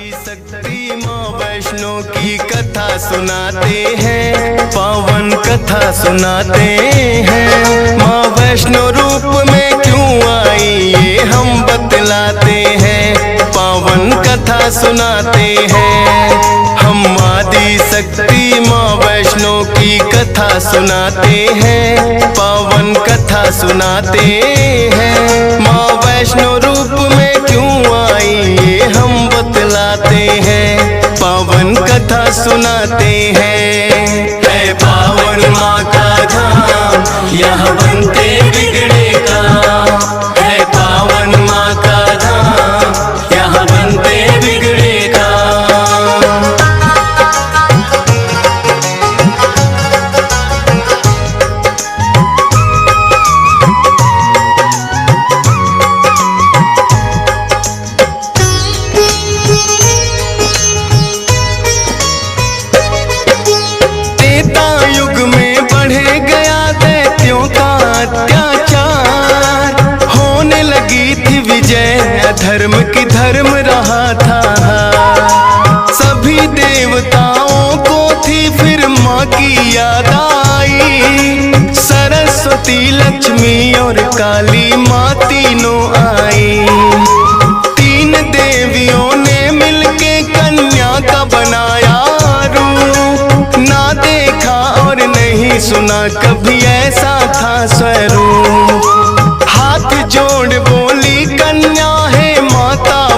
आदि शक्ति माँ वैष्णो की कथा सुनाते हैं, पावन कथा सुनाते हैं। माँ वैष्णो रूप में क्यों आई ये हम बतलाते हैं, पावन कथा सुनाते हैं। हम आदि शक्ति माँ वैष्णो की कथा सुनाते हैं, पावन कथा सुनाते हैं। माँ वैष्णो रूप में क्यों आई ये हम बतलाते हैं, पावन कथा सुनाते हैं। है पावन माँ का धाम यहाँ बनते बिगड़े काम, है पावन माँ का धाम यहाँ बनते बिगड़े काम। धर्म की धर्म रहा था, सभी देवताओं को थी फिर माँ की याद आई। सरस्वती लक्ष्मी और काली माँ तीनों आई। तीन देवियों ने मिलके कन्या का बनाया रूप, ना देखा और नहीं सुना कभी ऐसा था स्वरूप। हाथ जोड़ बोली कन्या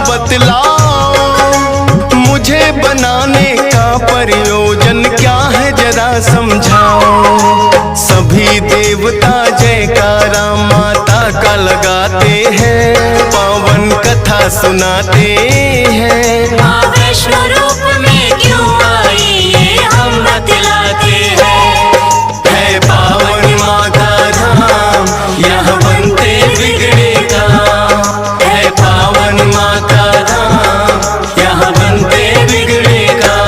बतलाओ, मुझे बनाने का प्रयोजन क्या है जरा समझाओ। सभी देवता जयकारा माता का लगाते हैं, पावन कथा सुनाते हैं। माँ वैष्णो रूप में क्यों आई ये हम बतलाते हैं। है पावन माँ का धाम यहाँ बनते बिगड़े काम, है पावन माँ का धाम यहाँ बनते बिगड़े काम।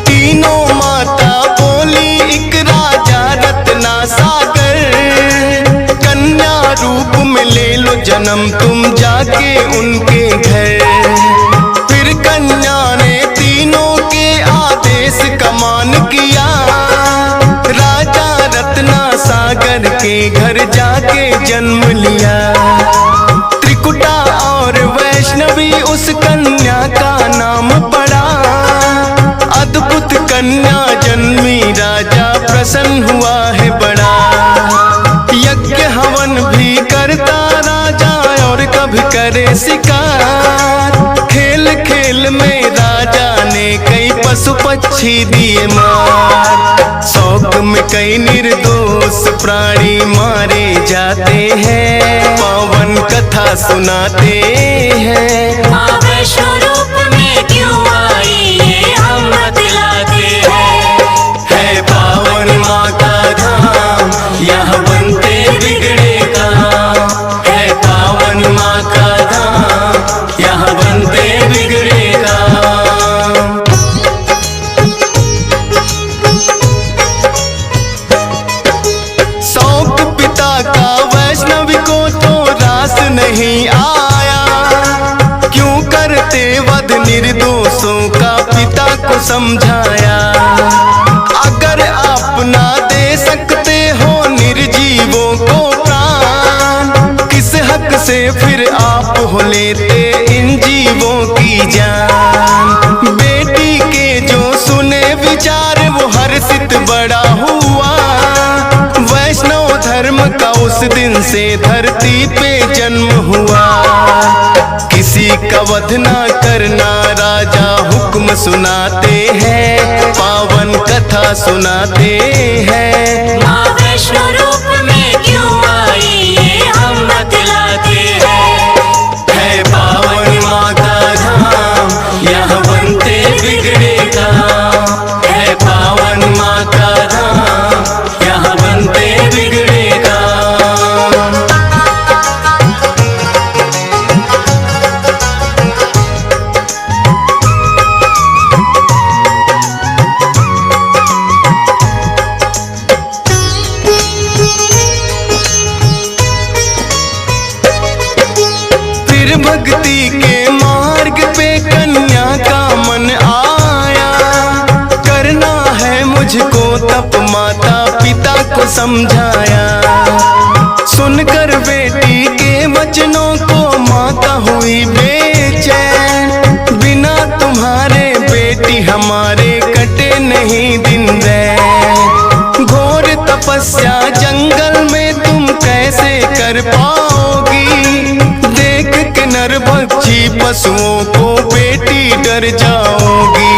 तीनों माता बोली एक राजा रत्ना सागर, कन्या रूप में ले लो जन्म तुम जाके उनके घर। फिर कन्या ने तीनों के आदेश का मान किया, राजा रत्ना सागर के घर जाके जन्म लिया। त्रिकुटा और वैष्णवी उस कन्या का नाम पड़ा, अद्भुत कन्या जन्मी राजा प्रसन्न हुआ है बड़ा। यज्ञ हवन भी करता राजा और कभी करे शिकार, खेल खेल में राजा ने कई पशु पक्षी दिए मार। शौक में कई निर्दोष प्राणी मारे जाते हैं, पावन कथा सुनाते हैं। माँ वैष्णो रूप में क्यों आई ये हम बतलाते हैं। है पावन माँ का धाम यहाँ बनते बिगड़े काम, है पावन माँ का धाम यहाँ बनते बिगड़े काम। शौक पिता का वैष्णवी को तो रास नहीं आया, क्यों करते वध निर्दोषों का पिता को समझाया। अगर आप ना दे सकते हो निर्जीवों को प्राण, किस हक से फिर आप हो लेते इन जीवों की जान। बेटी के जो सुने विचार वो हर्षित बड़ा हुआ, वैष्णव धर्म का उस दिन से धरती पे जन्म हुआ। किसी का वध ना करना राजा हुक्म सुनाते हैं, पावन कथा सुनाते हैं। माँ वैष्णो रूप में क्यों आई ये हम बतलाते हैं। है पावन माँ का धाम यहाँ बनते बिगड़े काम, है पावन माँ का धाम यहाँ बनते बिगड़े काम। भक्ति के मार्ग पे कन्या का मन आया, करना है मुझको तप माता पिता को समझाया। सुनकर बेटी के वचनों को माता हुई बेचैन, बिना तुम्हारे बेटी हमारे कटे नहीं दिन रैन। घोर तपस्या जंगल में तुम कैसे कर पाओगी, देख के नर भक्षी पशुओं को बेटी डर जाओगी।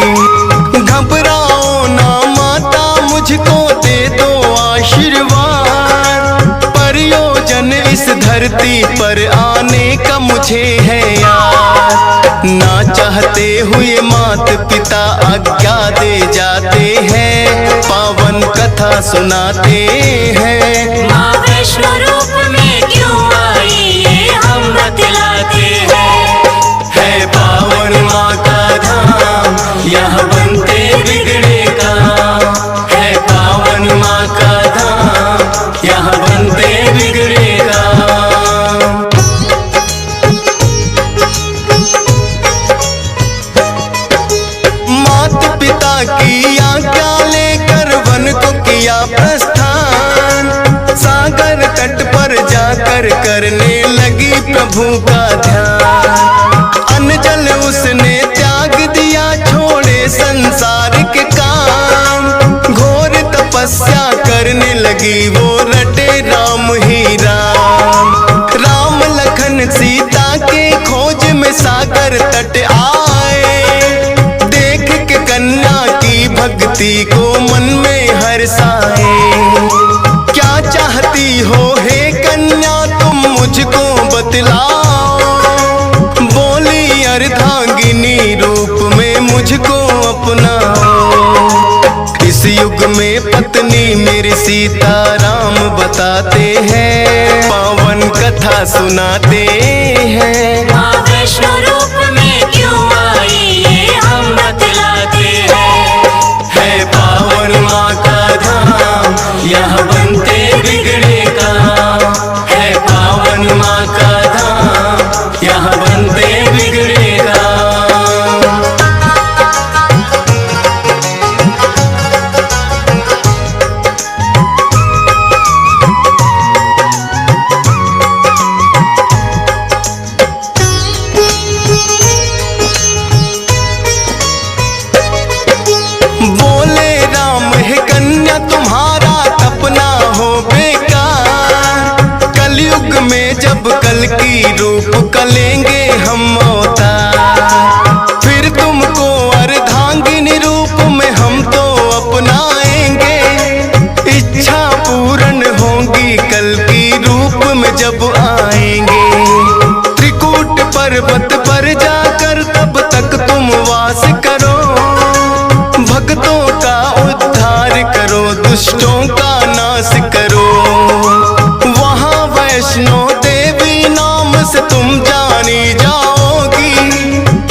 घबराओ ना माता मुझको दे दो आशीर्वाद, प्रयोजन इस धरती पर आने का मुझे है याद। ना चाहते हुए मात पिता आज्ञा दे जाते हैं, पावन कथा सुनाते हैं। माँ वैष्णो रूप में क्यों आई ये हम बतलाते हैं। है पावन माँ का धाम, यहाँ बनते बिगड़े काम। है पावन माँ का धाम, यहाँ बनते बिगड़े काम। माता पिता की आज्ञा लेकर वन को किया प्रस्थान, सागर तट पर जाकर करने लगी प्रभु का ध्यान। अन्न जल उसने त्याग दिया, छोड़े संसार के काम। घोर तपस्या करने लगी वो, रटे राम ही राम। राम लखन सीता के खोज में सागर तट आए, देख के कन्या की भक्ति को मन में हर्षाए। क्या चाहती हो हे कन्या तुम मुझको बतलाओ, बोली अर्धांगिनी रूप में मुझको अपनाओ। इस युग में पत्नी मेरी सीता राम बताते हैं, पावन कथा सुनाते हैं। माँ वैष्णो रूप में क्यों आई ये हम बतलाते हैं। है पावन माँ का धाम, यहाँ बनते बिगड़े काम। है पावन माँ का धाम, यहाँ बनते बिगड़े काम। बोले राम है कन्या तुम्हारा तपना हो बेकार, कलयुग में जब कल की रूप कलेंगे हम अवतार, फिर तुमको अर्धांगिनी रूप में हम तो अपनाएंगे। इच्छा पूर्ण होगी कल की रूप में जब आएंगे। त्रिकूट पर्वत पर जाकर तब तक तुम वास करो, भक्तों का उद्धार करो, दुष्टों का नाश करो। वहाँ वैष्णो देवी नाम से तुम जानी जाओगी,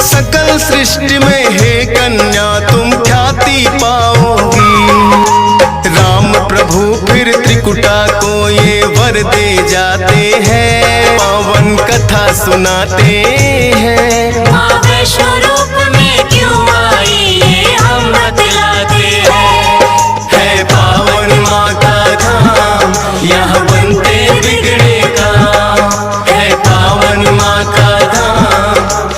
सकल सृष्टि में हे कन्या तुम ख्याति पाओगी। राम प्रभु फिर त्रिकुटा को ये वर दे जाते हैं, पावन कथा सुनाते हैं। माँ वैष्णो रूप में क्यों आई ये हम बतलाते हैं। है पावन माँ का धाम, यहाँ बनते बिगड़े काम। है पावन माँ का धाम,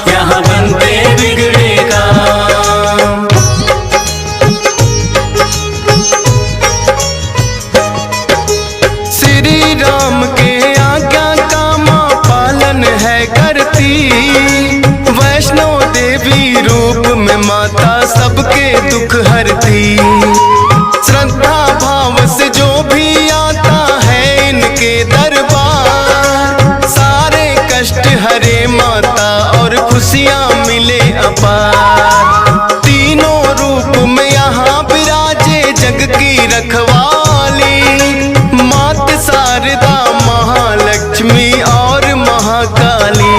यहाँ बनते बिगड़े काम। श्री राम के आज्ञा का माँ पालन है करती, वैष्णो देवी रूप में माता सबके दुख हरती। श्रद्धा भाव से जो भी आता है इनके दरबार, सारे कष्ट हरे माता और खुशियाँ मिले अपार। तीनों रूप में यहाँ विराजे जग की रखवाली, मात शारदा महालक्ष्मी और महाकाली।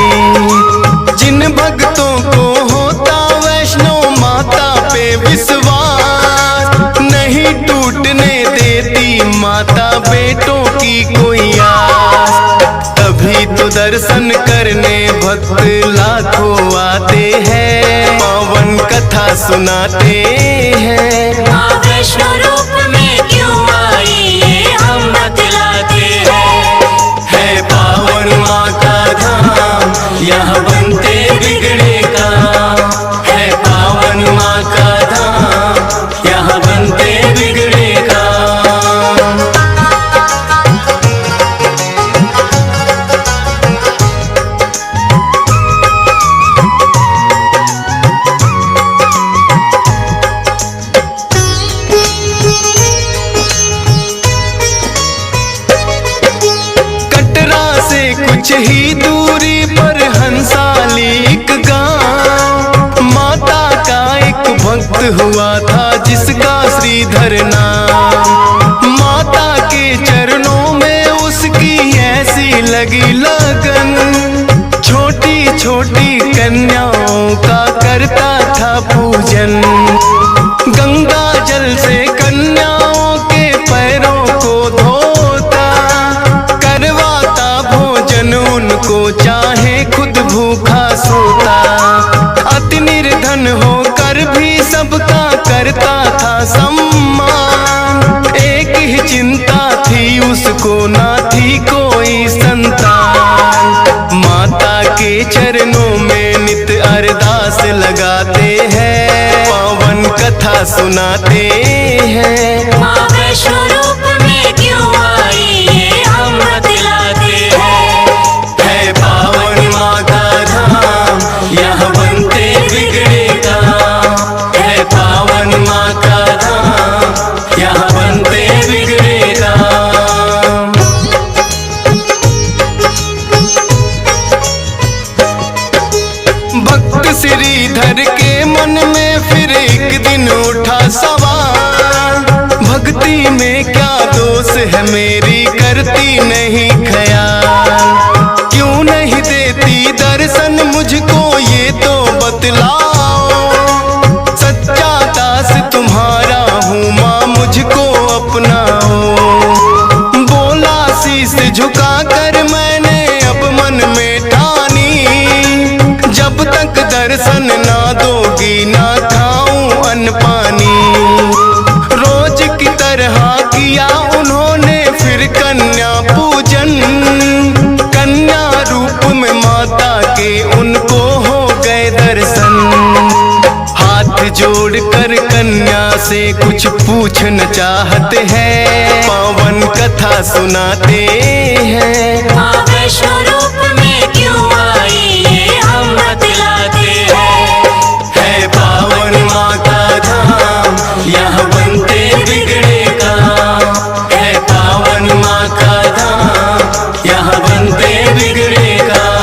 जिन भक्तों को होता वैष्णो माता पे विश्वास, नहीं टूटने देती माता बेटों की कोई आस। तभी तो तो दर्शन करने भक्त लाखों आते हैं, पावन कथा सुनाते हैं। माँ वैष्णो रूप में क्यों आई ये हम बतलाते हैं। है पावन माँ का धाम, यहाँ बनते बिगड़े काम। है पावन माँ का धाम, यहाँ बनते बिगड़े काम। कुछ ही दूरी पर हंसाली एक गांव, माता का एक भक्त हुआ था जिसका श्रीधर नाम। माता के चरणों में उसकी ऐसी लगी लगन, छोटी छोटी कन्याओं का करता था पूजन। गंगा जल से कन्याओं के पैरों को धोता, उनको चाहे खुद भूखा सोता। अति निर्धन होकर भी सबका करता था सम्मान, एक ही चिंता थी उसको ना थी कोई संतान। माता के चरणों में नित अरदास लगाते हैं, पावन कथा सुनाते हैं। माँ वैष्णो रूप में क्यों आई ये हम बतलाते हैं। पावन माँ का धाम, यहाँ बनते बिगड़े काम। है पावन माँ का धाम, यहाँ बनते बिगड़े काम। भक्त श्रीधर के मन में फिर एक दिन उठा सवाल, भक्ति में क्या दोष है मेरी, करती नहीं ख्याल। क्यों नहीं देती दर्शन मुझको ये तो बतलाओ, सच्चा दास तुम्हारा हूँ माँ मुझको अपनाओ। बोला शीश झुका कर मैंने अब मन में ठानी, जब तक दर्शन ना दोगी ना खाऊं अन्न पानी। रोज की तरह किया उन्होंने फिर कन्या पूजन, कन्या रूप में माता के उनको हो गए दर्शन। हाथ जोड़कर कन्या से कुछ पूछना चाहते हैं, पावन कथा सुनाते हैं। माँ वैष्णो रूप में क्यों आई ये हम बतलाते हैं। है पावन माँ का धाम, यहाँ बनते बिगड़े काम। है पावन माँ का धाम, यहाँ बनते बिगड़े काम।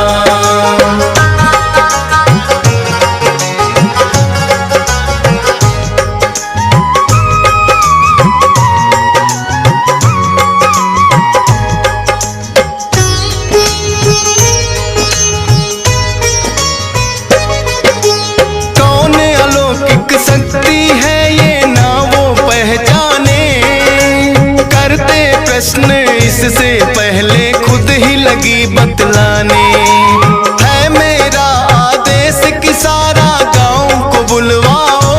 कौन अलौकिक शक्ति है ये ना वो पहचाने, करते प्रश्न इससे पहले खुद ही लगी बतलाने। है मेरा आदेश कि सारा गांव को बुलवाओ,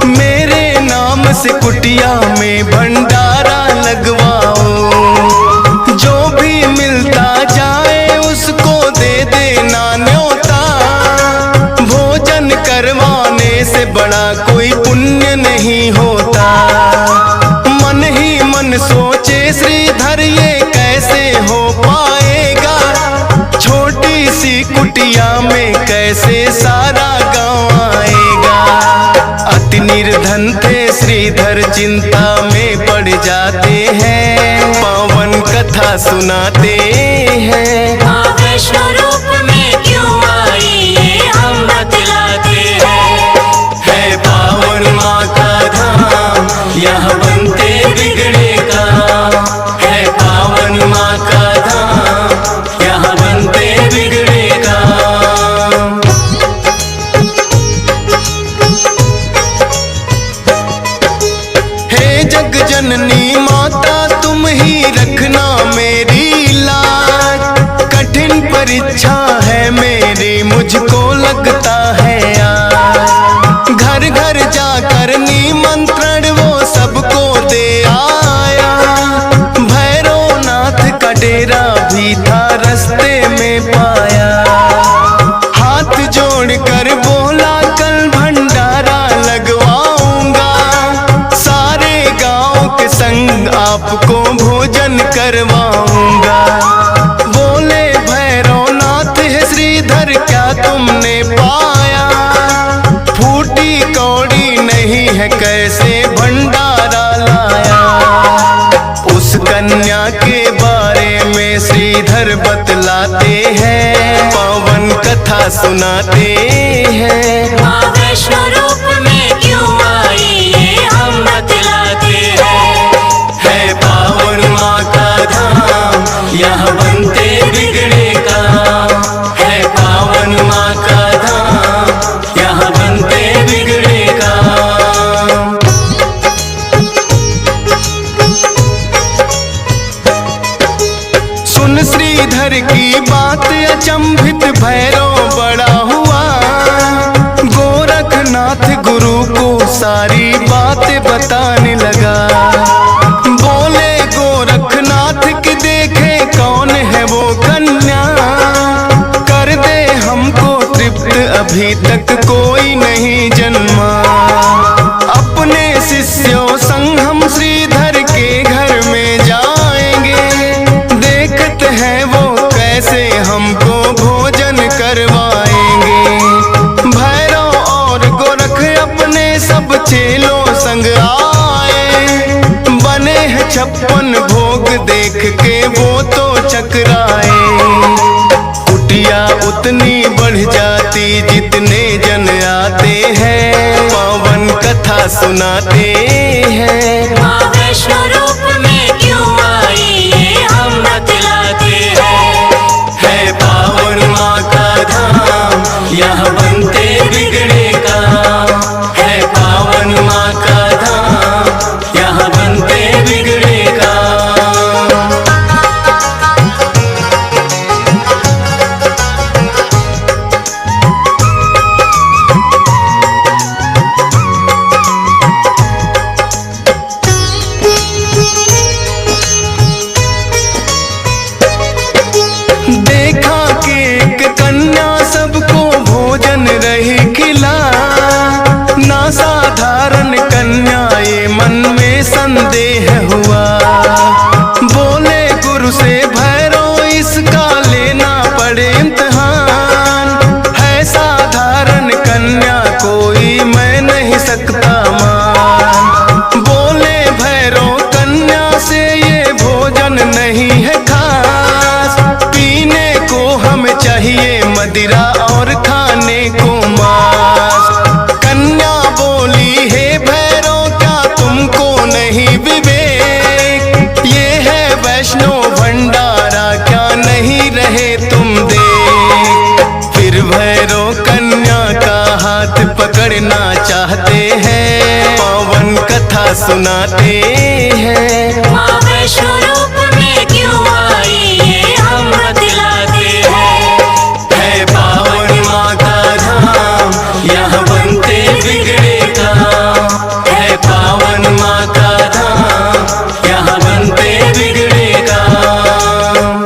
मेरे नाम से कुटिया में भंडारा लगवाओ। जो भी मिलता जाए उसको दे देना न्योता, भोजन करवाने से बड़ा कोई पुण्य नहीं होता। मन ही मन सोचे श्रीधर ये कैसे हो पाएगा, छोटी सी कुटिया में कैसे सारा गांव आएगा। अति निर्धन थे श्रीधर चिंता में पड़ जाते हैं, पावन कथा सुनाते हैं। माँ वैष्णो रूप में क्यों आई ये हम बतलाते हैं। है पावन माँ का धाम, यहाँ बनते बिगड़े काम। है पावन माँ का धाम, यहाँ बनते बिगड़े काम। हे जग जननी माता तुम ही रखना मेरी लाज, परीक्षा है मेरी, मुझको लगता है आज। घर घर जाकर निमंत्रण वो सबको दे आया। भैरवनाथ का डेरा भी था रास्ते में पाया। हाथ जोड़कर बोला कल भंडारा लगवाऊंगा, सारे गांव के संग आपको भोजन करवाऊंगा। बोले भैरवनाथ है श्रीधर क्या तुमने पाया, फूटी कौड़ी नहीं है कैसे भंडारा लाया। उस कन्या के बारे में श्रीधर बतलाते हैं, पावन कथा सुनाते हैं। माँ वैष्णो रूप में क्यों आई ये हम बतलाते हैं। है पावन माँ का धाम, यहाँ बनते बिगड़े काम। है पावन माँ का धाम, यहाँ बनते बिगड़े काम। सुन श्रीधर की बात अचंभित भैरव बड़ा हुआ। गोरखनाथ गुरु को सारी बातें बताने लगा। बोले गोरखनाथ की देखे कौन है वो कन्या, कर दे हमको तृप्त अभी तक कोई नहीं जन्मा। अपने शिष्यों संग हम श्रीधर के घर में जाएंगे, देखते हैं वो कैसे हमको भोजन करवाएंगे। भैरव और गोरख अपने सब चेलों संग आए, बने हैं 56 भोग देख के वो तो चकराए। कुटिया उतनी बढ़ जाती जितने जन आते हैं, पावन कथा सुनाते हैं। माँ वैष्णो रूप में क्यों आई ये हम बतलाते हैं। है पावन माँ का धाम, यहाँ बनते बिगड़े काम। है पावन माँ का धाम, यहाँ बनते बिगड़े काम। देखा कि एक कन्या सबको भोजन रही खिला, ना साधारण कन्या ये मन में संदेह हुआ। बोले गुरु से भैरव इसका लेना पड़े इम्तिहान, है साधारण कन्या कोई मैं नहीं सकता मान। बोले भैरव कन्या से ये भोजन नहीं है खास, पीने को हमें चाहिए मदिरा और खाने को मांस। कन्या बोली हे भैरव क्या तुमको नहीं विवेक, ये है वैष्णो भंडारा क्या नहीं रहे तुम देख। फिर भैरव कन्या का हाथ पकड़ना चाहते हैं, पावन कथा सुनाते हैं। माँ वैष्णो रूप में क्यों आई ये हम बतलाते हैं। है पावन माँ का धाम, यहाँ बनते बिगड़े काम। है पावन माँ का धाम, यहाँ बनते बिगड़े काम।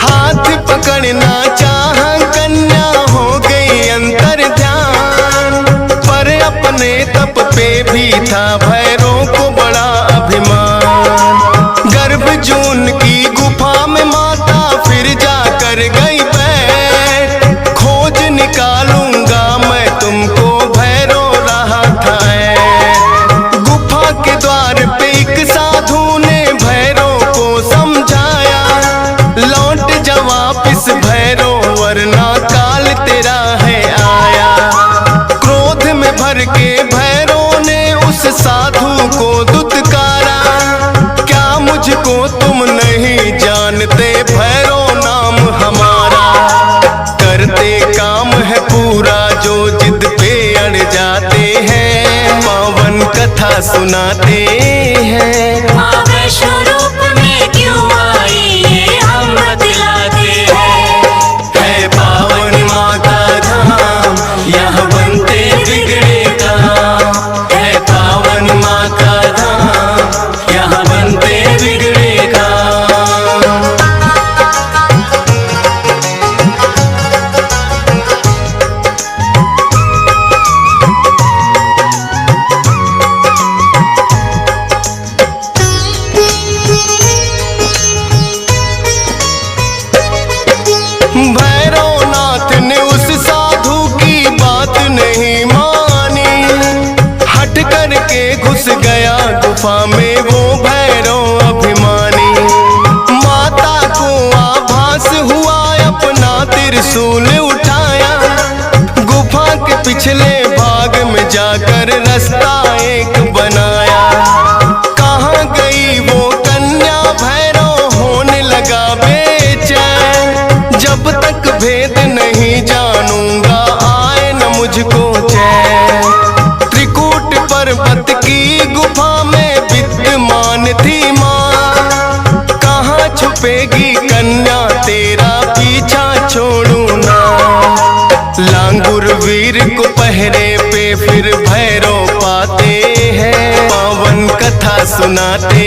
हाथ पकड़ना चाह कन्या हो गई अंतर ध्यान, पर अपने तप पे भी था भैरव को बड़ा अभिमान। गर्भ जून की गुफा में माता फिर जाकर गई बैठ, खोज निकालूंगा मैं तुमको भैरव रहा था ऐठ। गुफा के द्वार पे एक साधु ने भैरव को समझाया, लौट जा वापिस भैरव वरना काल तेरा है आया। क्रोध में भर के भैरव ने उस साधु को दुत्कारा, क्या मुझको तुम नहीं जानते भैरव नाम हमारा। करते काम है पूरा जो जिद पे अड़ जाते हैं, पावन कथा सुनाते हैं। त्रिशूल उठाया, गुफा के पिछले भाग में जाकर रास्ता एक बनाया। कहाँ गई वो कन्या भैरव होने लगा बेचैन, जब तक भेद नहीं जानूंगा आए न मुझको चैन। त्रिकूट पर्वत की गुफा में विद्यमान थी माँ, कहाँ छुपेगी कन्या तेरा पीछा छोड़ू ना। लांगुर वीर को पहरे पे फिर भैरव पाते हैं, पावन कथा सुनाते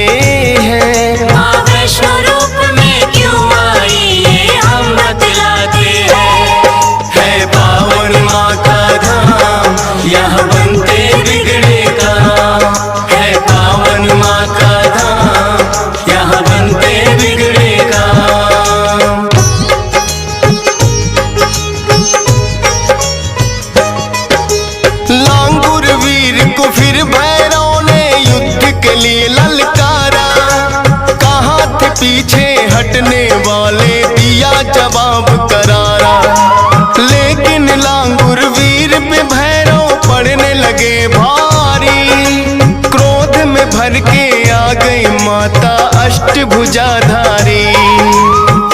हैं। माँ वैष्णो रूप में क्यों आई ये हम बतलाते हैं। है पावन माँ का धाम, यहाँ बनते बिगड़े काम। है पावन माँ का धाम, यहाँ बनते बिगड़े काम। लांगुर वीर को फिर भैरव ने युद्ध के लिए ललकारा, कहा थे पीछे हटने वाले दिया जवाब करारा। लेकिन लांगुर वीर पे भैरव पड़ने लगे भारी, क्रोध में भर के आ गई माता अष्टभुजाधारी।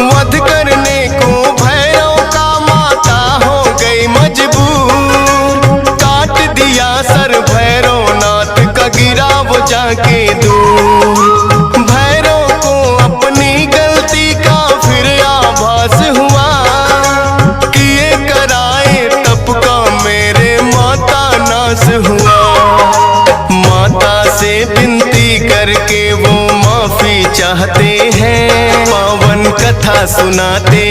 वध करने को भैरव का माता हो गई मजबूर, काट दिया सर भैरव नाथ का गिरा वो जाके दूर। भैरव को अपनी गलती का फिर आभास हुआ, किए कराए तप का मेरे माता नाश हुआ। माता से विनती करके वो माफी चाहते हैं, पावन कथा सुनाते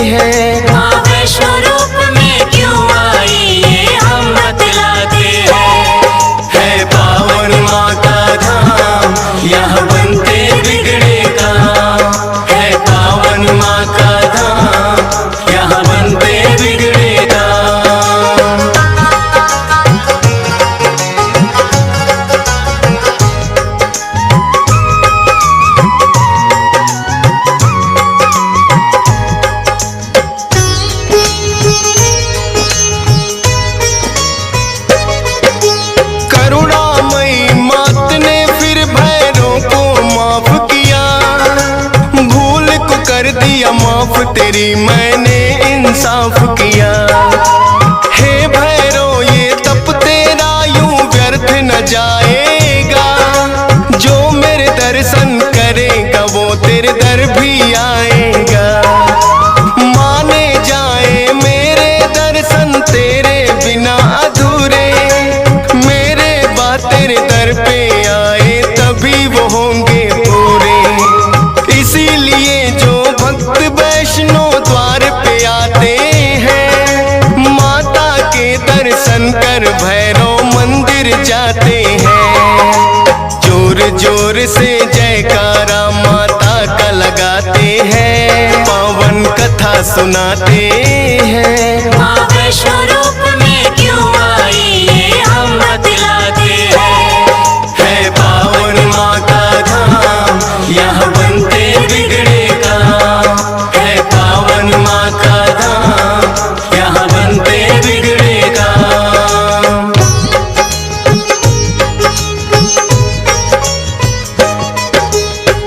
हैं। माँ वैष्णो रूप में क्यों आई ये हम बतलाते हैं। है पावन माँ का धाम, यहाँ बनते बिगड़े काम। है पावन माँ का धाम, यहाँ बनते बिगड़े काम। करुणामयी मात ने फिर भैरव को माफ किया, भूल को कर दिया माफ तेरी मैंने इंसाफ किया। हे भैरव ये तप तेरा यूं व्यर्थ न जाएगा, जो मेरे दर्शन करेगा वो तेरे दर भी आएगा। माने जाए मेरे दर्शन तेरे बिना अधूरे, मेरे बात तेरे दर पे आए तभी वो होंगे पूरे। इसीलिए जो भक्त वैष्णो द्वार पे आते हैं, माता के दर्शन कर भैरव मंदिर जाते हैं। जोर जोर से जयकारा माता का लगाते हैं, पावन कथा सुनाते हैं। माँ वैष्णो रूप में क्यों आई ये हम बतलाते हैं। है पावन माँ का धाम, यहाँ बनते बिगड़े काम। है पावन माँ का धाम, यहाँ बनते बिगड़े काम।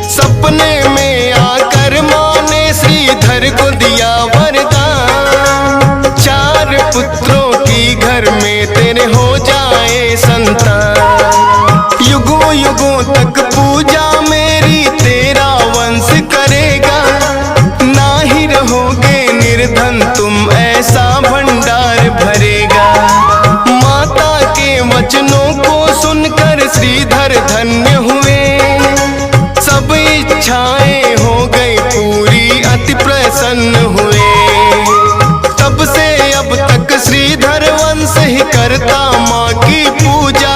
सपने में आकर माँ ने श्रीधर को दिया वरदान, 4 पुत्रों की घर में तेरे हो जाए संतान। युगों युगों तक पूजा मेरी तेरा वंश करेगा, ना ही रहोगे निर्धन तुम ऐसा भंडार भरेगा। माता के वचनों को सुनकर श्रीधर धन्य हुए, सब इच्छाएं हो गई पूरी अति प्रसन्न हुए। तब से अब तक श्रीधर वंश ही करता माँ की पूजा,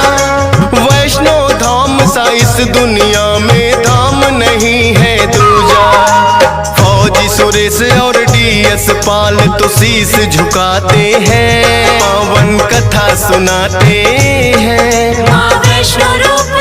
वैष्णो धाम सा इस दुनिया में धाम नहीं है दूजा। फौजी सुरेश और डीएस पाल तो शीश झुकाते हैं, पावन कथा सुनाते हैं। माँ वैष्णो रूप